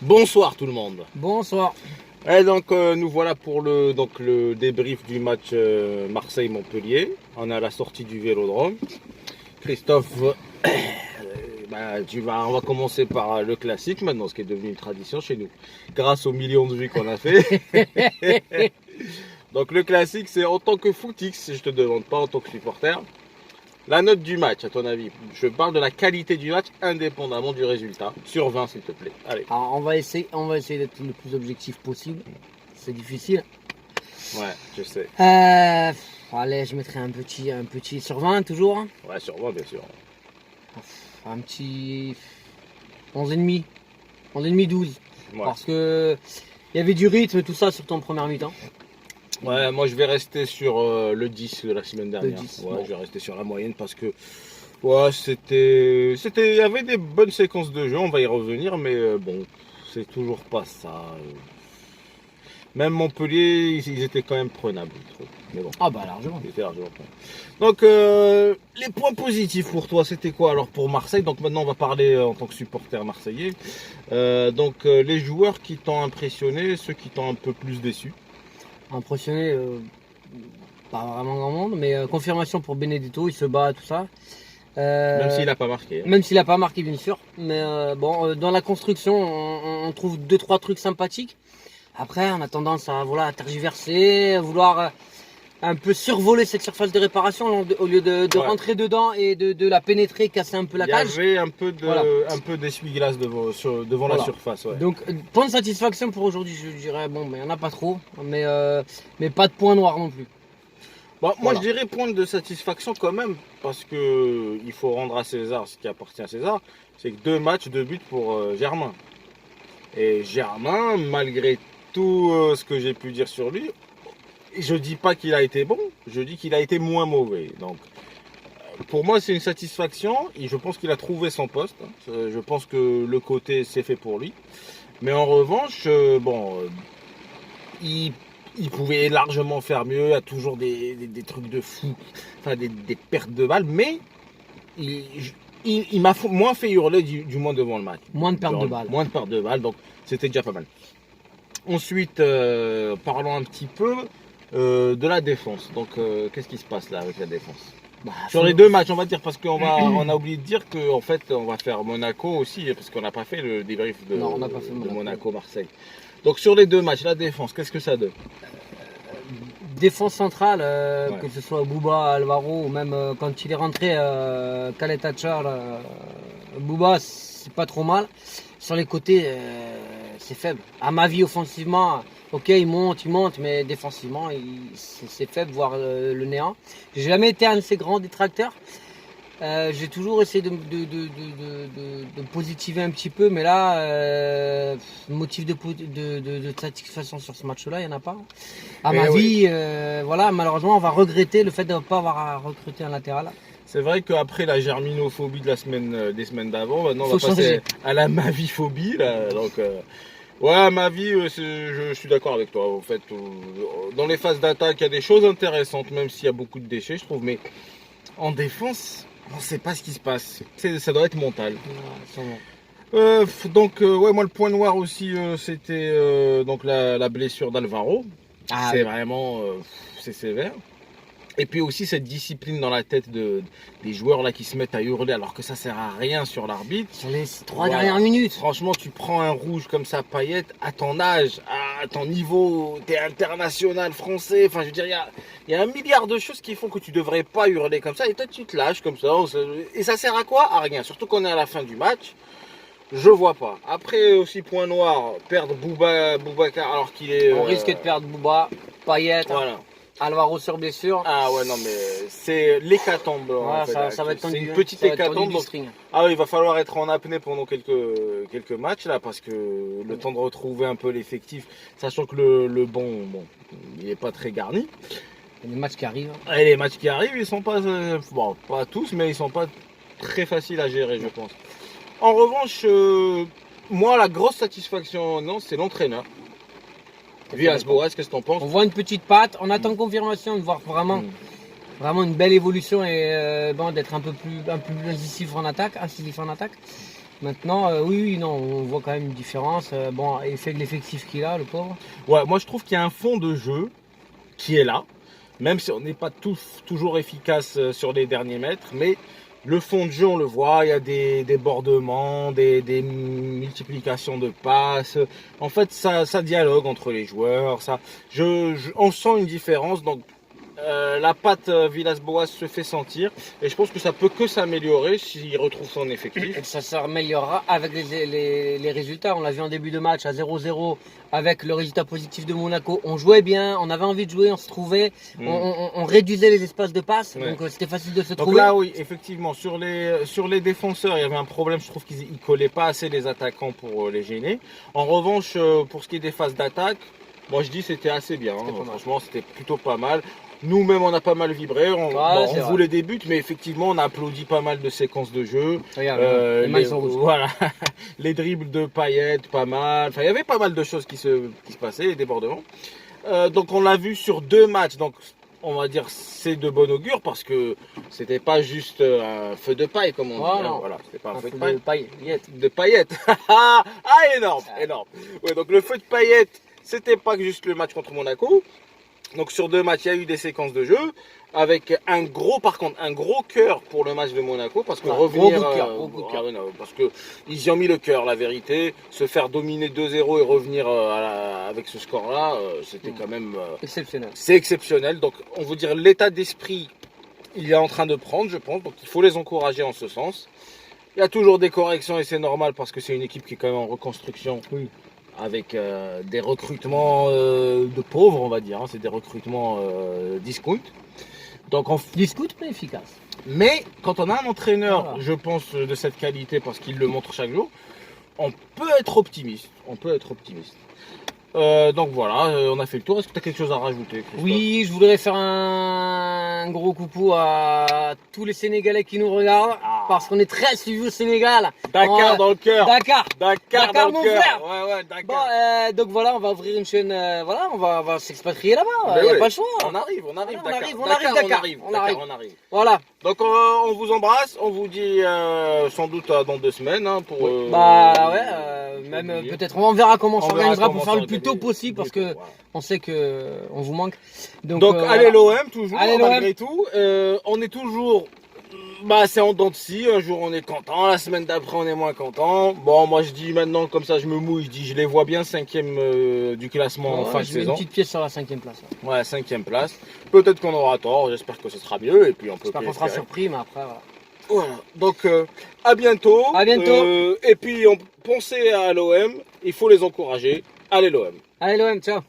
Bonsoir tout le monde. Bonsoir. Et donc nous voilà pour le débrief du match Marseille-Montpellier. On est à la sortie du Vélodrome. Christophe, on va commencer par le classique maintenant, ce qui est devenu une tradition chez nous, grâce aux millions de vues qu'on a fait. Donc le classique, c'est en tant que footix, je te demande pas en tant que supporter. La note du match, à ton avis, je parle de la qualité du match indépendamment du résultat. Sur 20, s'il te plaît. Allez. Alors, on va essayer d'être le plus objectif possible. C'est difficile. Ouais, je sais. Allez, je mettrai un petit sur 20 toujours. Ouais, sur 20, bien sûr. Un petit 11,5. 11,5, 12. Ouais. Parce que il y avait du rythme, tout ça, surtout en première mi-temps. Ouais, moi je vais rester sur le 10 de la semaine dernière. 10, ouais, bon. Je vais rester sur la moyenne parce que ouais, il y avait des bonnes séquences de jeu, on va y revenir, mais bon, c'est toujours pas ça. Même Montpellier, ils étaient quand même prenables, je trouve. Mais bon, Ah bah largement. ils étaient largement prenables. Donc les points positifs pour toi, c'était quoi alors pour Marseille? Donc maintenant on va parler en tant que supporter marseillais. Les joueurs qui t'ont impressionné, ceux qui t'ont un peu plus déçu. Impressionné, pas vraiment grand monde, mais confirmation pour Benedetto, il se bat, tout ça. Même s'il n'a pas marqué. Même s'il n'a pas marqué, bien sûr. Mais dans la construction, on trouve 2-3 trucs sympathiques. Après, on a tendance à tergiverser, à vouloir un peu survoler cette surface de réparation au lieu de rentrer dedans et de la pénétrer, casser un peu la cage. Il y avait un peu d'essuie-glace devant la surface. Ouais. Donc, point de satisfaction pour aujourd'hui, je dirais, il n'y en a pas trop, mais pas de point noir non plus. Bon, moi, je dirais point de satisfaction quand même, parce que il faut rendre à César ce qui appartient à César. C'est que 2 matchs, 2 buts pour Germain. Et Germain, malgré tout ce que j'ai pu dire sur lui, je dis pas qu'il a été bon, je dis qu'il a été moins mauvais. Donc, pour moi, c'est une satisfaction. Et je pense qu'il a trouvé son poste. Je pense que le côté, c'est fait pour lui. Mais en revanche, il pouvait largement faire mieux, il y a toujours des trucs de fou, enfin des pertes de balles, mais il m'a moins fait hurler du moins devant le match. Moins de pertes de balles. Moins de pertes de balles, donc c'était déjà pas mal. Ensuite, parlons un petit peu de la défense. Donc qu'est-ce qui se passe là avec la défense? Sur les 2 matchs, on va dire, parce qu'on a oublié de dire qu'en fait, on va faire Monaco aussi, parce qu'on n'a pas fait le débrief de Monaco-Marseille. Donc sur les 2 matchs, la défense, qu'est-ce que ça donne? Défense centrale, que ce soit Bouba, Alvaro, ou même quand il est rentré, Kaletachar, Bouba, c'est pas trop mal. Sur les côtés, c'est faible. À ma vie, offensivement, ok, il monte, mais défensivement, c'est faible, voire le néant. J'ai jamais été un de ces grands détracteurs. J'ai toujours essayé de positiver un petit peu, mais là, motif de satisfaction sur ce match-là, il n'y en a pas. À ma vie, malheureusement, on va regretter le fait de ne pas avoir recruté un latéral. C'est vrai qu'après la germinophobie de des semaines d'avant, maintenant on va passer à la maviphobie. Là, donc, ouais, ma vie, je suis d'accord avec toi. En fait, dans les phases d'attaque, il y a des choses intéressantes, même s'il y a beaucoup de déchets, je trouve. Mais en défense, on ne sait pas ce qui se passe. Ça doit être mental. Moi le point noir aussi, c'était donc la blessure d'Alvaro. C'est vraiment c'est sévère. Et puis aussi cette discipline dans la tête des joueurs là qui se mettent à hurler alors que ça sert à rien sur l'arbitre. Sur les 3 dernières minutes. Franchement, tu prends un rouge comme ça, Payet, à ton âge, à ton niveau, t'es international français. Enfin, je veux dire, il y a un milliard de choses qui font que tu devrais pas hurler comme ça. Et toi, tu te lâches comme ça. Et ça sert à quoi? À rien. Surtout qu'on est à la fin du match. Je vois pas. Après aussi point noir, perdre Boubacar alors qu'il est. On risque de perdre Bouba, Payet. Voilà. Alvaro sur blessure. Ah ouais, non mais c'est l'hécatombe. Ça va être tendu. C'est une petite hécatombe. Il va falloir être en apnée pendant quelques matchs là parce que le temps de retrouver un peu l'effectif, sachant que le banc, il est pas très garni. Et les matchs qui arrivent. Et les matchs qui arrivent, ils sont pas, pas tous, mais ils sont pas très faciles à gérer, je pense. En revanche, moi la grosse satisfaction, c'est l'entraîneur. Villas-Boas, qu'est-ce que t'en penses? On voit une petite patte, on attend confirmation de voir vraiment une belle évolution et d'être un peu plus incisif en attaque. Maintenant, oui, non, on voit quand même une différence. Bon, il fait de l'effectif qu'il a, le pauvre. Ouais, moi je trouve qu'il y a un fond de jeu qui est là, même si on n'est pas tous toujours efficace sur les derniers mètres, mais le fond de jeu, on le voit, il y a des débordements, des multiplications de passes. En fait, ça dialogue entre les joueurs. On sent une différence. Donc, la patte Villas-Boas se fait sentir. Et je pense que ça peut que s'améliorer s'il retrouve son effectif. Et ça s'améliorera avec les résultats. On l'a vu en début de match à 0-0 avec le résultat positif de Monaco. On jouait bien, on avait envie de jouer, on se trouvait, on réduisait les espaces de passe, Ouais. donc c'était facile de se Donc trouver. là, oui, effectivement, sur les défenseurs, il y avait un problème. Je trouve qu'ils ne collaient pas assez les attaquants pour les gêner. En revanche, pour ce qui est des phases d'attaque, moi je dis c'était assez bien. C'était pas mal. Franchement, c'était plutôt pas mal. Nous-mêmes, on a pas mal vibré. On c'est vrai. voulait des buts, mais effectivement, on a applaudi pas mal de séquences de jeu. Regarde, les mains, ils sont rouges. Voilà, les dribbles de Payet, pas mal. Enfin, il y avait pas mal de choses qui se passaient, les débordements. Donc, on l'a vu sur 2 matchs. Donc, on va dire c'est de bon augure parce que c'était pas juste un feu de paille comme on dit. Non. Voilà, c'était pas un feu de de paille. paillettes. De paillettes. Ah, énorme, énorme. Ouais, donc le feu de paillettes, c'était pas juste le match contre Monaco. Donc sur 2 matchs, il y a eu des séquences de jeu avec par contre, un gros cœur pour le match de Monaco parce que revenir, gros coup de cœur. non, parce que ils y ont mis le cœur, la vérité. Se faire dominer 2-0 et revenir avec ce score-là, c'était quand même Exceptionnel. c'est exceptionnel. Donc on veut dire l'état d'esprit, il est en train de prendre, je pense. Donc il faut les encourager en ce sens. Il y a toujours des corrections et c'est normal parce que c'est une équipe qui est quand même en reconstruction. Oui. Avec des recrutements de pauvres, on va dire. C'est des recrutements discount. Donc, Discute, mais efficace. mais quand on a un entraîneur, Voilà. je pense, de cette qualité, parce qu'il le montre chaque jour, on peut être optimiste. Donc voilà, on a fait le tour. Est-ce que tu as quelque chose à rajouter, Christophe ? Oui, je voudrais faire un gros coucou à tous les Sénégalais qui nous regardent, parce qu'on est très suivis au Sénégal. Dakar dans le cœur. Dakar. Dakar dans mon le cœur. frère. Ouais, Dakar. Bon, donc voilà, on va ouvrir une chaîne. Voilà, on va s'expatrier là-bas. Mais Il n'y a oui. pas le choix. On arrive, Voilà, Dakar. on arrive. Voilà. Voilà. Donc on vous embrasse, on vous dit sans doute dans 2 semaines pour. Même oublier. peut-être on verra comment on On verra s'organisera comment pour faire le ça plus tôt organise. possible parce que Voilà. on sait que on vous manque. Donc voilà. allez l'OM toujours, Allez, malgré tout. On est toujours. C'est en dents de scie. Un jour on est content, la semaine d'après on est moins content. Bon, moi je dis maintenant comme ça je me mouille, je dis je les vois bien 5e du classement en fin de Je mets une saison. petite pièce sur la 5e place. Ouais, 5e place. Peut-être qu'on aura tort, j'espère que ce sera mieux et puis on peut. J'espère qu'on sera surpris, mais après voilà. Voilà, donc à bientôt. À bientôt. Et puis pensez à l'OM, il faut les encourager. Allez l'OM. Allez l'OM, ciao.